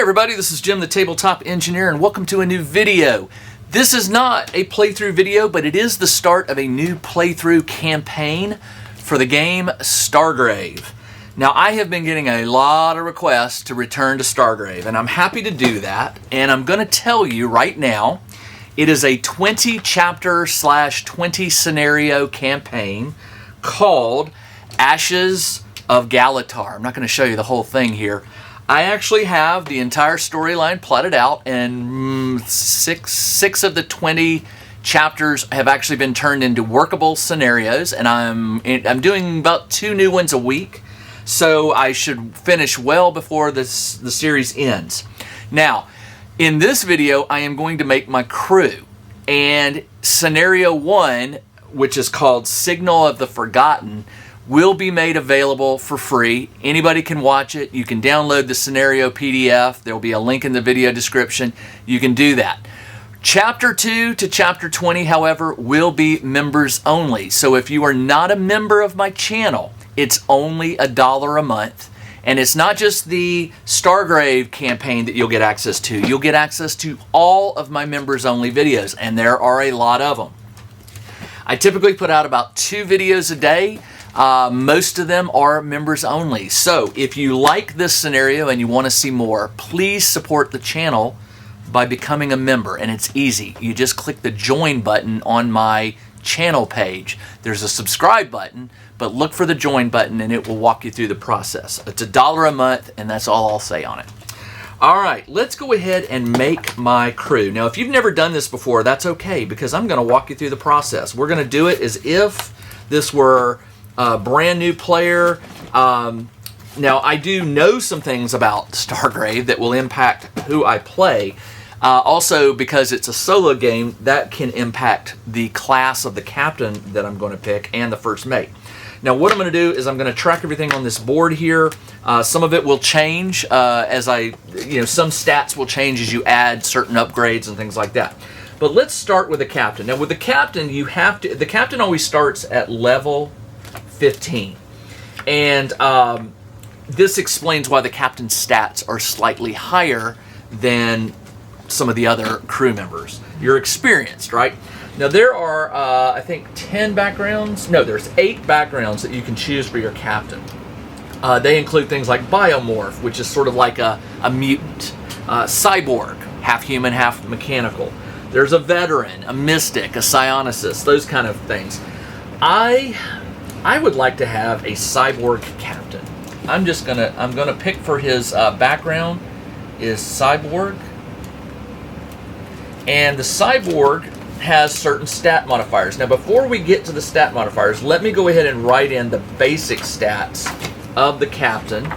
everybody, this is Jim the Tabletop Engineer and welcome to a new video. This is not a playthrough video, but it is the start of a new playthrough campaign for the game Stargrave. Now I have been getting a lot of requests to return to Stargrave and I'm happy to do that, and I'm going to tell you right now it is a 20 chapter / 20 scenario campaign called Ashes of Galatar. I'm not going to show you the whole thing here. I actually have the entire storyline plotted out, and six of the 20 chapters have actually been turned into workable scenarios, and I'm doing about 2 new ones a week, so I should finish well before the series ends. Now, in this video, I am going to make my crew, and scenario 1, which is called Signal of the Forgotten, will be made available for free. Anybody can watch it. You can download the scenario PDF. There will be a link in the video description. You can do that. Chapter 2 to Chapter 20, however, will be members only. So if you are not a member of my channel, it's only $1 a month. And it's not just the Stargrave campaign that you'll get access to. You'll get access to all of my members only videos, and there are a lot of them. I typically put out about 2 videos a day. Most of them are members only. So if you like this scenario and you want to see more, please support the channel by becoming a member. And it's easy. You just click the join button on my channel page. There's a subscribe button, but look for the join button and it will walk you through the process. It's $1 a month, and that's all I'll say on it. All right, let's go ahead and make my crew. Now, if you've never done this before, that's okay, because I'm going to walk you through the process. We're going to do it as if this were a brand new player. Now, I do know some things about Stargrave that will impact who I play. Also, because it's a solo game, that can impact the class of the captain that I'm going to pick and the first mate. Now, what I'm going to do is I'm going to track everything on this board here. Some of it will change as some stats will change as you add certain upgrades and things like that. But let's start with the captain. Now, with the captain, the captain always starts at level 15. And this explains why the captain's stats are slightly higher than some of the other crew members. You're experienced, right? Now there are, I think, 10 backgrounds. No, there's 8 backgrounds that you can choose for your captain. They include things like biomorph, which is sort of like a mutant. Cyborg, half human, half mechanical. There's a veteran, a mystic, a psionicist, those kind of things. I would like to have a cyborg captain. I'm gonna pick for his background is cyborg, and the cyborg has certain stat modifiers. Now, before we get to the stat modifiers, let me go ahead and write in the basic stats of the captain,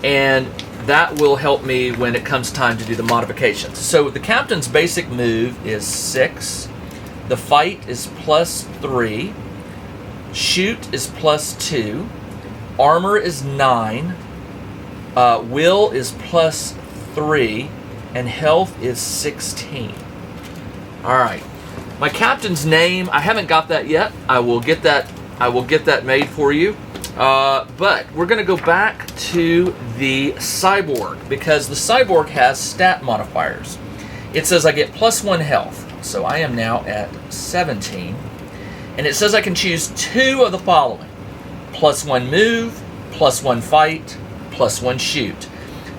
and that will help me when it comes time to do the modifications. So the captain's basic move is 6, the fight is +3, shoot is +2, armor is 9, will is +3, and health is 16. Alright, my captain's name, I haven't got that yet. I will get that made for you. But we're going to go back to the cyborg, because the cyborg has stat modifiers. It says I get +1 health, so I am now at 17. And it says I can choose 2 of the following: +1 move, +1 fight, +1 shoot.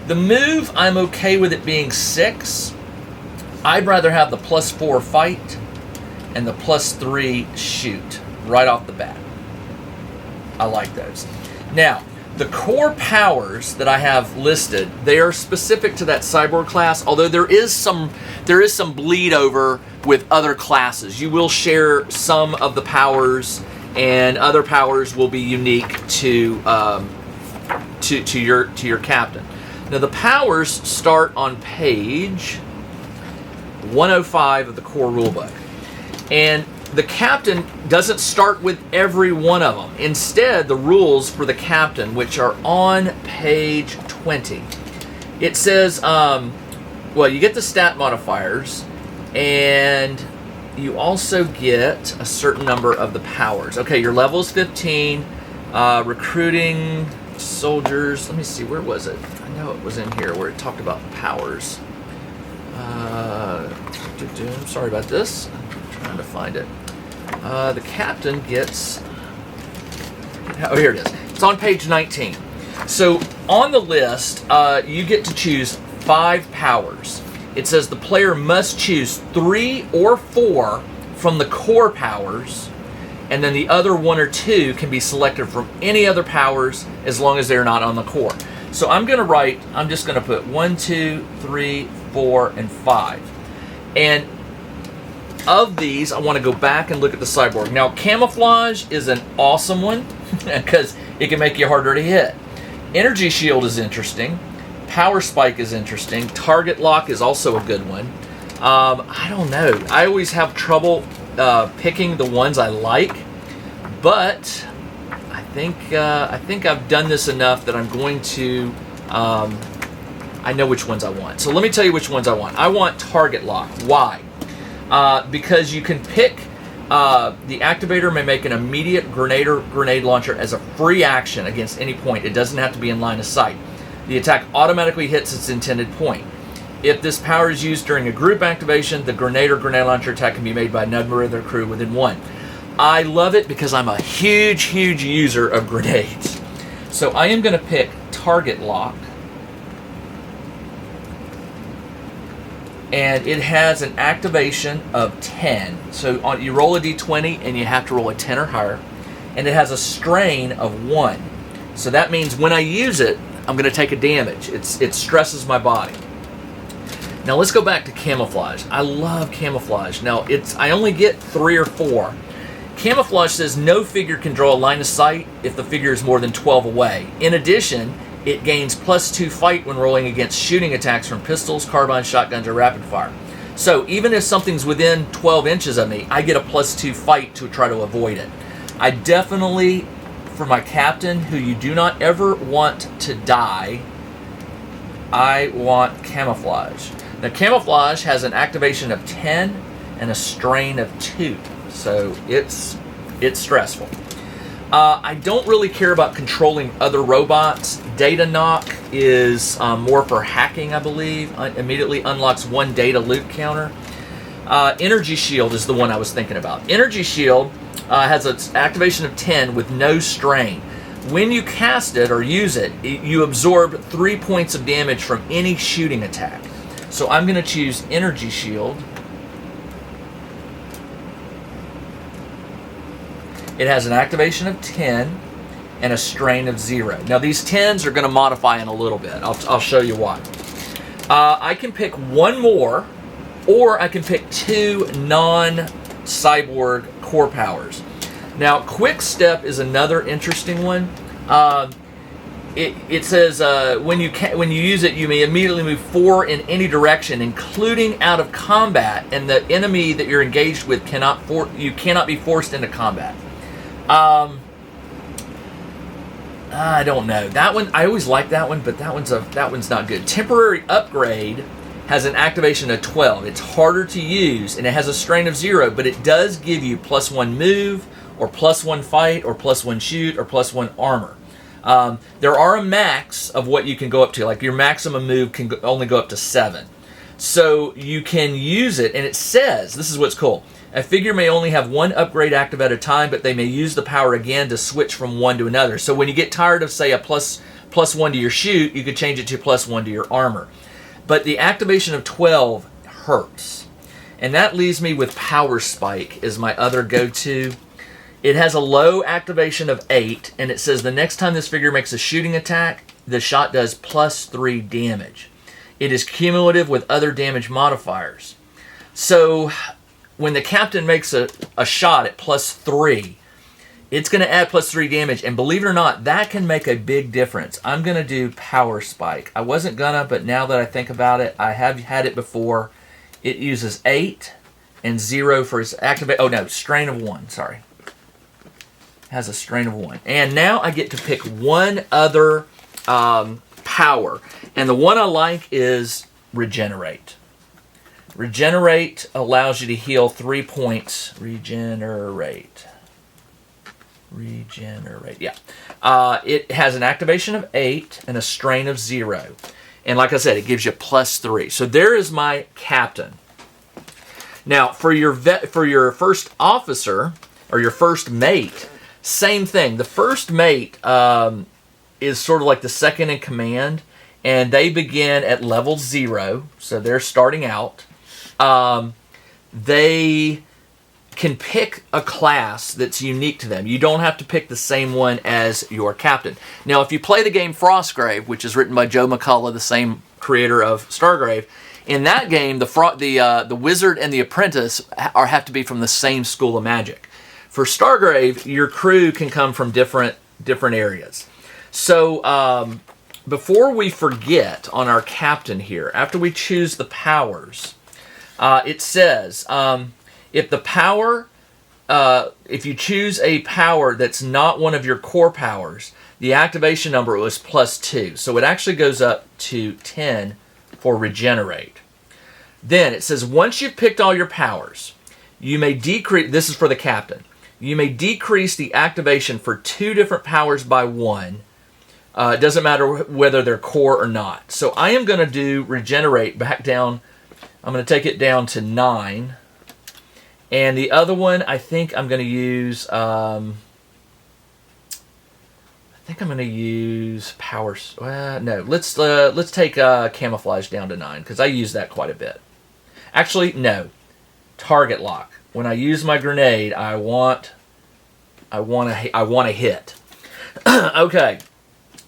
The move, I'm okay with it being 6. I'd rather have the +4 fight and the +3 shoot right off the bat. I like those. Now, the core powers that I have listed, they are specific to that cyborg class, although there is some bleed over with other classes. You will share some of the powers, and other powers will be unique to your captain. Now, the powers start on page 105 of the core rulebook, and the captain doesn't start with every one of them. Instead, the rules for the captain, which are on page 20, it says, well, you get the stat modifiers, and you also get a certain number of the powers. Okay, your level is 15, recruiting soldiers. Let me see, where was it? I know it was in here where it talked about powers. I'm sorry about this. I'm trying to find it. The captain gets... Oh, here it is. It's on page 19. So on the list, you get to choose 5 powers. It says the player must choose 3 or 4 from the core powers, and then the other 1 or 2 can be selected from any other powers as long as they're not on the core. So I'm just going to put 1, 2, 3, 4, and 5. And of these, I want to go back and look at the cyborg. Now, camouflage is an awesome one because it can make you harder to hit. Energy shield is interesting. Power spike is interesting. Target lock is also a good one. I don't know. I always have trouble picking the ones I like, but I think I've done this enough that I'm going to. I know which ones I want. So let me tell you which ones I want. I want target lock. Why? Because you can pick. The activator may make an immediate grenade launcher as a free action against any point. It doesn't have to be in line of sight. The attack automatically hits its intended point. If this power is used during a group activation, the grenade or grenade launcher attack can be made by another of their crew within 1. I love it because I'm a huge user of grenades. So I am going to pick target lock. And it has an activation of 10. So you roll a d20 and you have to roll a 10 or higher. And it has a strain of 1. So that means when I use it, I'm going to take a damage. It stresses my body. Now let's go back to camouflage. I love camouflage. Now I only get 3 or 4. Camouflage says no figure can draw a line of sight if the figure is more than 12 away. In addition, it gains +2 fight when rolling against shooting attacks from pistols, carbines, shotguns, or rapid fire. So even if something's within 12 inches of me, I get a +2 fight to try to avoid it. I definitely, for my captain, who you do not ever want to die, I want camouflage. Now camouflage has an activation of 10 and a strain of 2. So it's stressful. I don't really care about controlling other robots. Data knock is more for hacking, I believe. Immediately unlocks 1 data loot counter. Energy shield is the one I was thinking about. Energy shield has an activation of 10 with no strain. When you cast it or use it, you absorb 3 points of damage from any shooting attack. So I'm going to choose energy shield. It has an activation of 10 and a strain of 0. Now these 10s are going to modify in a little bit. I'll show you why. I can pick 1 more, or I can pick 2 non-cyborg core powers. Now quick step is another interesting one. It says when you use it, you may immediately move 4 in any direction, including out of combat, and the enemy that you're engaged with cannot be forced into combat. I don't know. That one, I always like that one, but that one's not good. Temporary upgrade has an activation of 12. It's harder to use, and it has a strain of 0, but it does give you +1 move, or +1 fight, or +1 shoot, or +1 armor. There are a max of what you can go up to. Like your maximum move can only go up to 7. So you can use it, and it says, this is what's cool, a figure may only have 1 upgrade active at a time, but they may use the power again to switch from one to another. So when you get tired of, say, a +1 to your shoot, you could change it to +1 to your armor. But the activation of 12 hurts. And that leaves me with Power Spike as my other go-to. It has a low activation of 8, and it says the next time this figure makes a shooting attack, the shot does +3 damage. It is cumulative with other damage modifiers. So when the captain makes a shot at +3, it's going to add +3 damage, and believe it or not, that can make a big difference. I'm going to do Power Spike. I wasn't gonna, but now that I think about it, I have had it before. It uses 8 and 0 for its activate. Oh no, strain of 1, sorry. Has a strain of 1. And now I get to pick one other power. And the one I like is Regenerate. Regenerate allows you to heal 3 points. Regenerate. Regenerate. Yeah. It has an activation of 8 and a strain of 0. And like I said, it gives you +3. So there is my captain. Now, for your first officer, or your first mate, same thing. The first mate is sort of like the second in command, and they begin at level 0, so they're starting out. They can pick a class that's unique to them. You don't have to pick the same one as your captain. Now, if you play the game Frostgrave, which is written by Joe McCullough, the same creator of Stargrave, in that game, the wizard and the apprentice have to be from the same school of magic. For Stargrave, your crew can come from different areas. So before we forget on our captain here, after we choose the powers, it says if you choose a power that's not one of your core powers, the activation number was +2. So it actually goes up to 10 for regenerate. Then it says once you've picked all your powers, you may decrease, this is for the captain, you may decrease the activation for 2 different powers by 1. It doesn't matter whether they're core or not. So I am going to do regenerate back down. I'm going to take it down to 9. And the other one, I think I'm going to use, powers. No, let's take camouflage down to 9 because I use that quite a bit. Actually, no, target lock. When I use my grenade, I want to hit. Okay,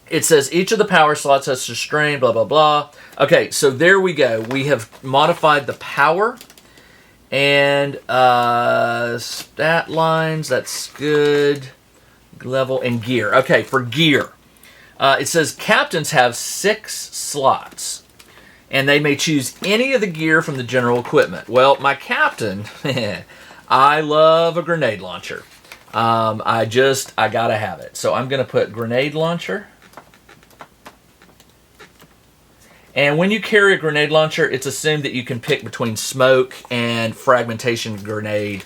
it says each of the power slots has a strain. Blah blah blah. Okay, so there we go. We have modified the power. And stat lines, that's good. Level and gear. Okay, for gear. It says captains have 6 slots. And they may choose any of the gear from the general equipment. Well, my captain, I love a grenade launcher. I gotta have it. So I'm going to put grenade launcher. And when you carry a grenade launcher, it's assumed that you can pick between smoke and fragmentation grenade,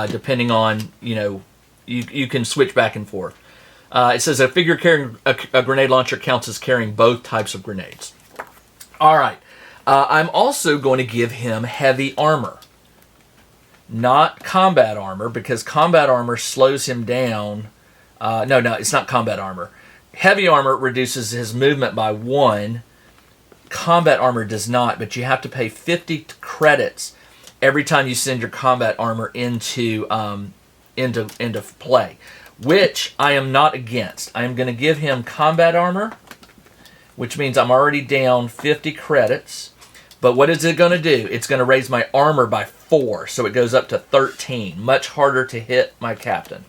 depending on, you can switch back and forth. It says a figure carrying a grenade launcher counts as carrying both types of grenades. All right. I'm also going to give him heavy armor, not combat armor, because combat armor slows him down. No, it's not combat armor. Heavy armor reduces his movement by 1. Combat armor does not, but you have to pay 50 credits every time you send your combat armor into play, which I am not against. I am going to give him combat armor, which means I'm already down 50 credits. But what is it going to do? It's going to raise my armor by 4, so it goes up to 13. Much harder to hit my captain.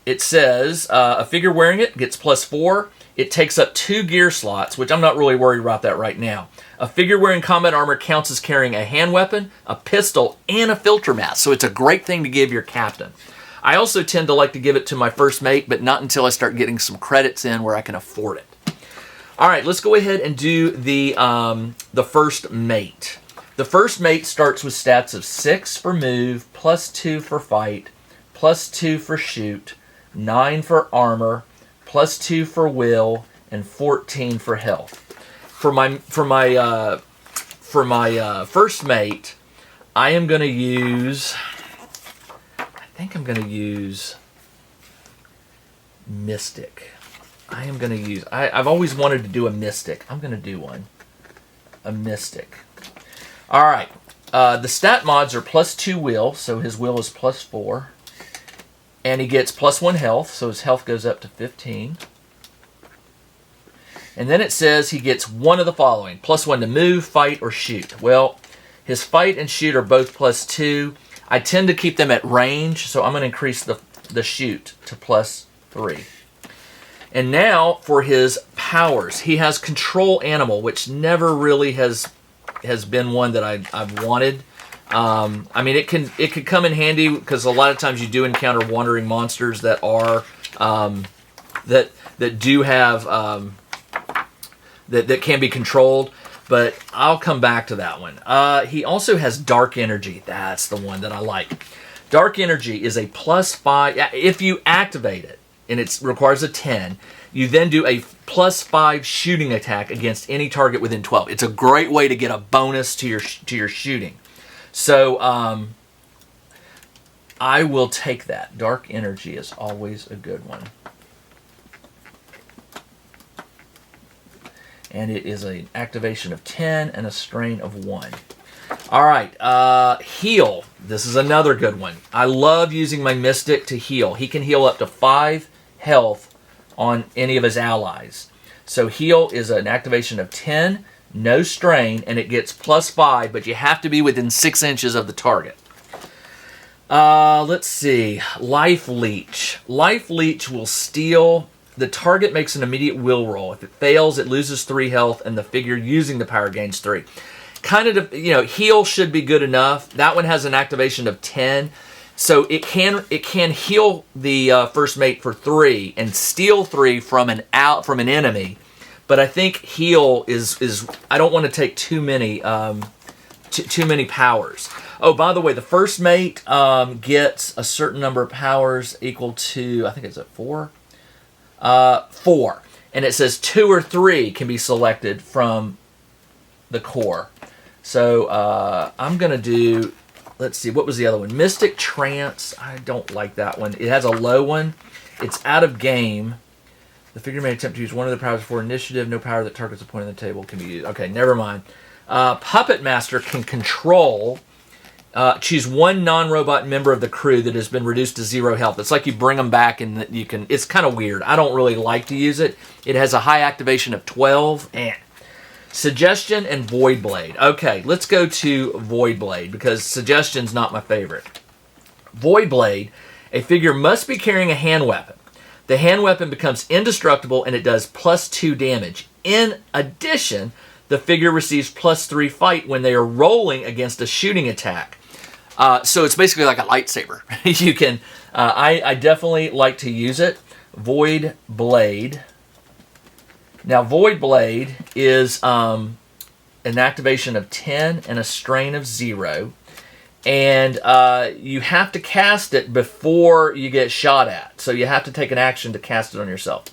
It says a figure wearing it gets +4. It takes up 2 gear slots, which I'm not really worried about that right now. A figure wearing combat armor counts as carrying a hand weapon, a pistol, and a filter mask. So it's a great thing to give your captain. I also tend to like to give it to my first mate, but not until I start getting some credits in where I can afford it. All right, let's go ahead and do the first mate. The first mate starts with stats of 6 for move, +2 for fight, +2 for shoot, 9 for armor, +2 for will, and 14 for health. For my first mate, I am going to use. I think I'm going to use Mystic. I've always wanted to do a Mystic. I'm going to do one. A Mystic. All right. The stat mods are +2 will, so his will is +4. And he gets +1 health, so his health goes up to 15. And then it says he gets one of the following. +1 to move, fight, or shoot. Well, his fight and shoot are both +2. I tend to keep them at range, so I'm going to increase the shoot to +3. And now for his powers. He has control animal, which never really has been one that I've wanted. I mean, it could come in handy because a lot of times you do encounter wandering monsters that are that do have that can be controlled. But I'll come back to that one. He also has dark energy. That's the one that I like. Dark Energy is a +5. If you activate it, and it requires a 10, you then do a +5 shooting attack against any target within 12. It's a great way to get a bonus to your shooting. So I will take that. Dark Energy is always a good one. And it is an activation of 10 and a strain of 1. All right, heal. This is another good one. I love using my Mystic to heal. He can heal up to 5 health on any of his allies. So heal is an activation of 10, no strain, and it gets +5, but you have to be within 6 inches of the target. Let's see. Life Leech. Life Leech will steal. The target makes an immediate will roll. If it fails, it loses 3 health, and the figure using the power gains 3. Kind of, heal should be good enough. That one has an activation of 10. So it can heal the first mate for 3 and steal 3 from an enemy, but I think heal is I don't want to take too many powers. Oh, by the way, the first mate gets a certain number of powers equal to, I think it's at 4. 4, and it says 2 or 3 can be selected from the core. So I'm gonna do. Let's see, what was the other one? Mystic Trance. I don't like that one. It has a low one. It's out of game. The figure may attempt to use one of the powers for initiative. No power that targets a point on the table can be used. Okay, never mind. Puppet Master can control. Choose one non-robot member of the crew that has been reduced to 0 health. It's like you bring them back and you can. It's kind of weird. I don't really like to use it. It has a high activation of 12. Suggestion and Void Blade. Okay, let's go to Void Blade because Suggestion's not my favorite. Void Blade, a figure must be carrying a hand weapon. The hand weapon becomes indestructible and it does +2 damage. In addition, the figure receives +3 fight when they are rolling against a shooting attack. So it's basically like a lightsaber. You can. I definitely like to use it. Void Blade. Now, Void Blade is an activation of 10 and a strain of 0. And you have to cast it before you get shot at. So you have to take an action to cast it on yourself.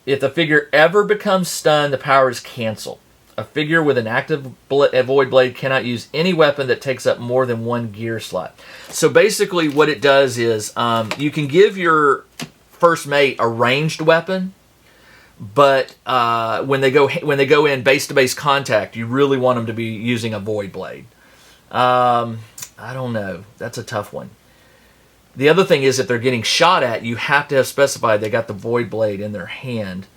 If the figure ever becomes stunned, the power is canceled. A figure with an active Void Blade cannot use any weapon that takes up more than 1 gear slot. So basically what it does is you can give your first mate a ranged weapon, but when they go in base-to-base contact, you really want them to be using a Void Blade. I don't know. That's a tough one. The other thing is if they're getting shot at, you have to have specified they got the Void Blade in their hand.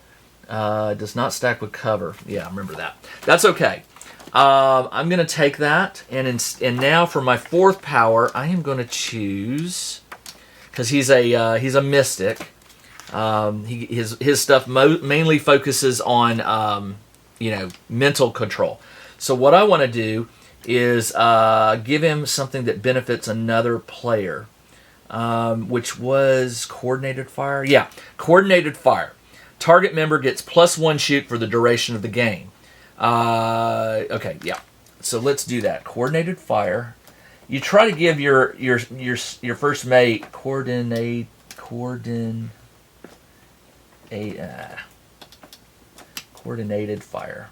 Does not stack with cover. Yeah, I remember that. That's okay. I'm going to take that, and now for my 4th power, I am going to choose, because he's a mystic. His stuff mainly focuses on mental control. So what I want to do is give him something that benefits another player, which was Coordinated Fire. Yeah, Coordinated Fire. Target member gets +1 shoot for the duration of the game. Okay, yeah. So let's do that. Coordinated Fire. You try to give your first mate coordinated fire.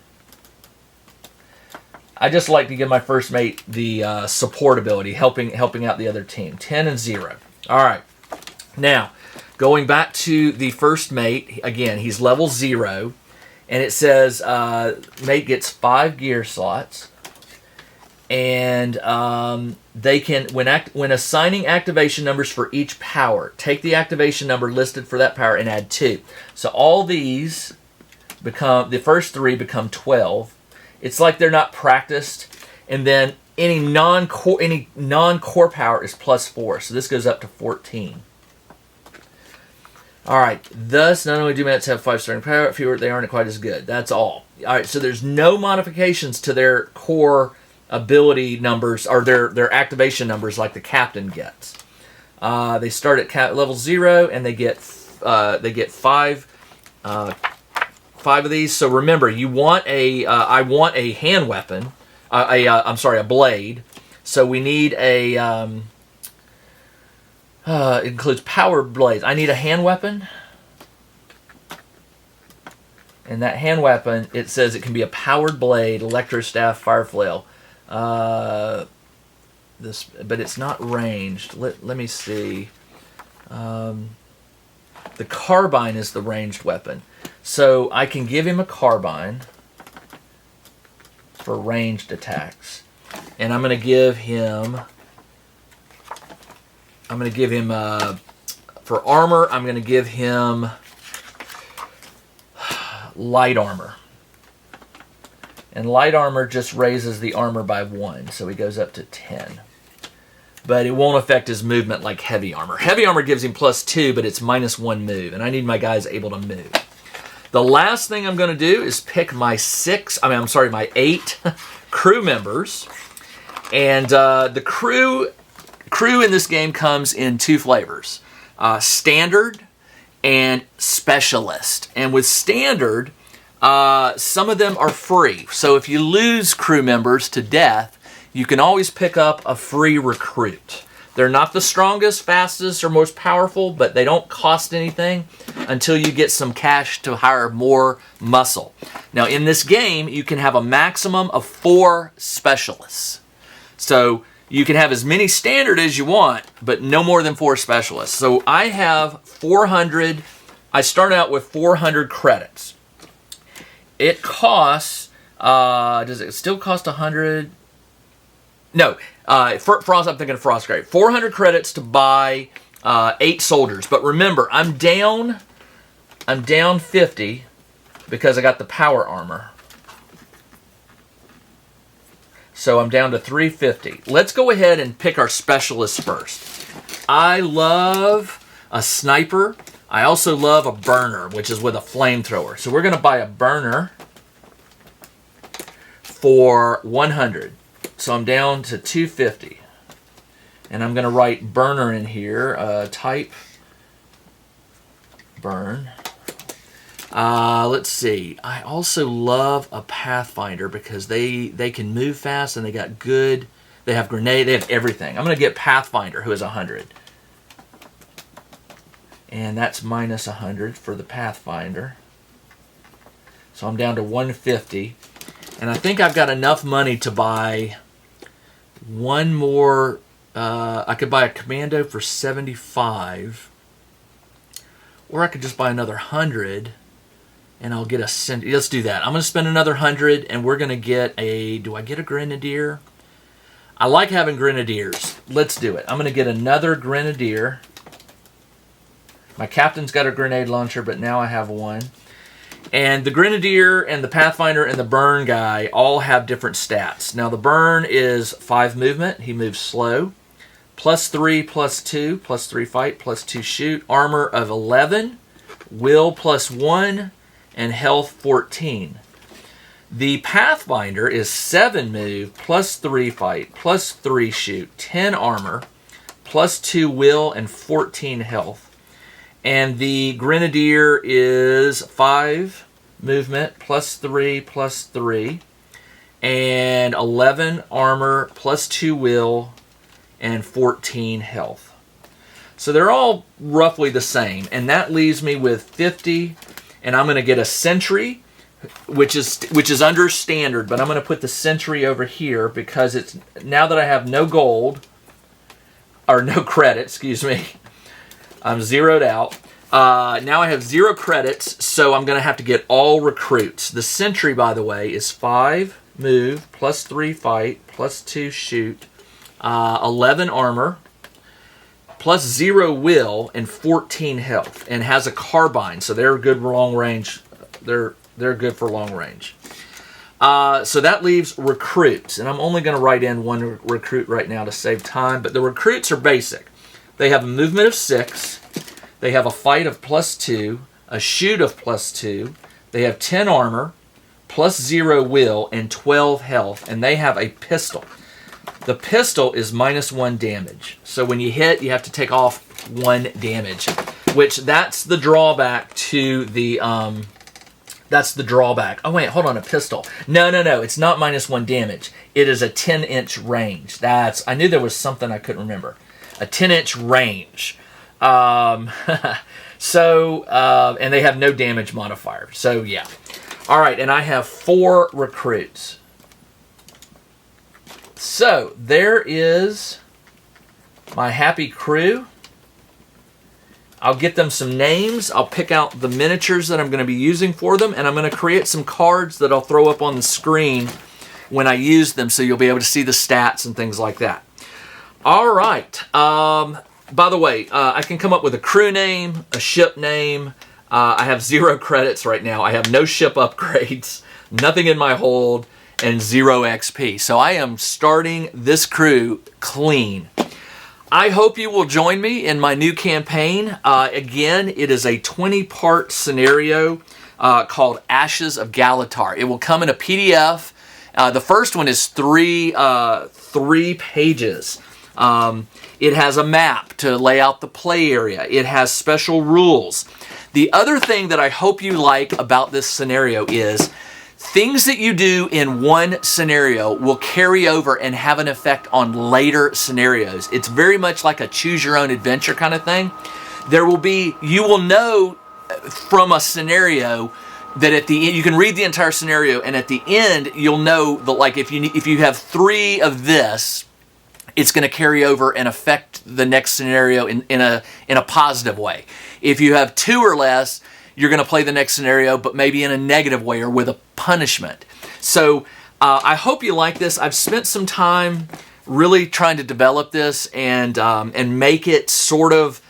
I just like to give my first mate the support ability, helping out the other team. 10 and 0. All right. Now, going back to the first mate, again, he's level 0, and it says mate gets 5 gear slots, and they can, when assigning activation numbers for each power, take the activation number listed for that power and add 2. So all these become, the first 3 become 12. It's like they're not practiced, and then any non-core power is +4, so this goes up to 14. All right, thus, not only do mates have 5 starting power, fewer, they aren't quite as good. That's all. All right, so there's no modifications to their core ability numbers, or their activation numbers like the captain gets. They start at level 0, and they get 5 of these. So remember, you want I want a hand weapon, a blade. So we need a, it includes powered blades. I need a hand weapon. And that hand weapon, it says it can be a powered blade, electro staff, fire flail. But it's not ranged. Let me see. The carbine is the ranged weapon. So I can give him a carbine for ranged attacks. And I'm going to give him, for armor, I'm going to give him light armor. And light armor just raises the armor by 1, so he goes up to 10. But it won't affect his movement like heavy armor. Heavy armor gives him +2, but it's -1 move, and I need my guys able to move. The last thing I'm going to do is pick my 8 crew members. And the crew in this game comes in 2 flavors. Standard and specialist. And with standard, some of them are free. So if you lose crew members to death, you can always pick up a free recruit. They're not the strongest, fastest, or most powerful, but they don't cost anything until you get some cash to hire more muscle. Now in this game, you can have a maximum of 4 specialists. So you can have as many standard as you want, but no more than 4 specialists. So I have 400, I start out with 400 credits. It costs, does it still cost 100? No, Frost, I'm thinking of Frostgrave. 400 credits to buy 8 soldiers. But remember, I'm down 50 because I got the power armor. So I'm down to 350. Let's go ahead and pick our specialists first. I love a sniper. I also love a burner, which is with a flamethrower. So we're going to buy a burner for 100. So I'm down to 250. And I'm going to write burner in here. Type burn. Let's see. I also love a Pathfinder because they can move fast and they got good. They have grenade. They have everything. I'm going to get Pathfinder, who is 100. And that's -100 for the Pathfinder. So I'm down to 150. And I think I've got enough money to buy one more. I could buy a Commando for 75. Or I could just buy another 100. And I'll get a sentry. Let's do that. I'm going to spend another 100, and we're going to get a. Do I get a Grenadier? I like having Grenadiers. Let's do it. I'm going to get another Grenadier. My captain's got a grenade launcher, but now I have one. And the Grenadier and the Pathfinder and the Burn guy all have different stats. Now the Burn is 5 movement. He moves slow. +3, +2, +3 fight, +2 shoot. Armor of 11. Will +1. And health 14. The Pathfinder is 7 move, +3 fight, +3 shoot, 10 armor, +2 will, and 14 health. And the Grenadier is 5 movement, +3, +3, and 11 armor, +2 will, and 14 health. So they're all roughly the same, and that leaves me with 50. And I'm going to get a sentry, which is under standard, but I'm going to put the sentry over here because it's now that I have no gold, or no credit, excuse me. I'm zeroed out. Now I have 0 credits, so I'm going to have to get all recruits. The sentry, by the way, is 5 move, +3 fight, +2 shoot, 11 armor, +0 will, and 14 health, and has a carbine, so they're good long range. They're good for long range. So that leaves recruits, and I'm only going to write in 1 recruit right now to save time, but the recruits are basic. They have a movement of 6, they have a fight of +2, a shoot of +2, they have 10 armor, +0 will, and 12 health, and they have a pistol. The pistol is -1 damage. So when you hit, you have to take off 1 damage, which that's the drawback to the That's the drawback. Oh, wait, hold on, a pistol. No, it's not -1 damage. It is a 10-inch range. I knew there was something I couldn't remember. A 10-inch range. And they have no damage modifier. So, yeah. All right, and I have 4 recruits. So, there is my happy crew. I'll get them some names. I'll pick out the miniatures that I'm going to be using for them, and I'm going to create some cards that I'll throw up on the screen when I use them, so you'll be able to see the stats and things like that. All right. By the way, I can come up with a crew name, a ship name. I have 0 credits right now. I have no ship upgrades, nothing in my hold, and 0 XP. So I am starting this crew clean. I hope you will join me in my new campaign. Again, it is a 20-part scenario called Ashes of Galatar. It will come in a PDF. The first one is 3 pages. It has a map to lay out the play area. It has special rules. The other thing that I hope you like about this scenario is things that you do in one scenario will carry over and have an effect on later scenarios. It's very much like a choose your own adventure kind of thing. You will know from a scenario that at the end, you can read the entire scenario, and at the end, you'll know that, like, if you have 3 of this, it's going to carry over and affect the next scenario in a positive way. If you have 2 or less, you're going to play the next scenario, but maybe in a negative way or with a punishment. So I hope you like this. I've spent some time really trying to develop this and make it sort of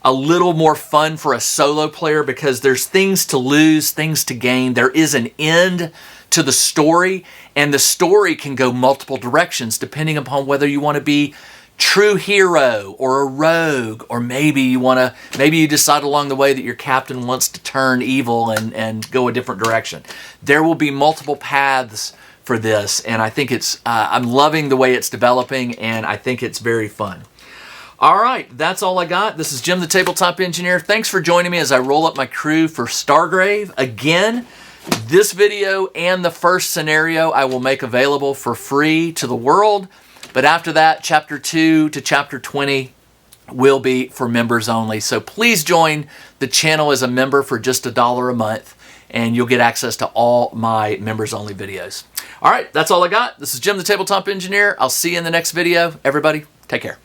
a little more fun for a solo player, because there's things to lose, things to gain. There is an end to the story, and the story can go multiple directions depending upon whether you want to be true hero or a rogue, or maybe you decide along the way that your captain wants to turn evil and go a different direction. There will be multiple paths for this, and I think I'm loving the way it's developing, and I think it's very fun. All right, that's all I got. This is Jim the Tabletop Engineer. Thanks for joining me as I roll up my crew for Stargrave. Again, this video and the first scenario I will make available for free to the world. But after that, Chapter 2 to Chapter 20 will be for members only. So please join the channel as a member for just $1 a month, and you'll get access to all my members-only videos. All right, that's all I got. This is Jim the Tabletop Engineer. I'll see you in the next video. Everybody, take care.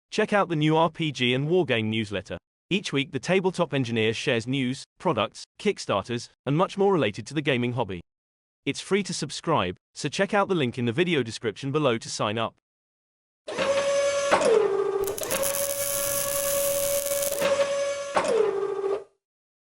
Check out the new RPG and Wargame newsletter. Each week, the Tabletop Engineer shares news, products, Kickstarters, and much more related to the gaming hobby. It's free to subscribe, so check out the link in the video description below to sign up.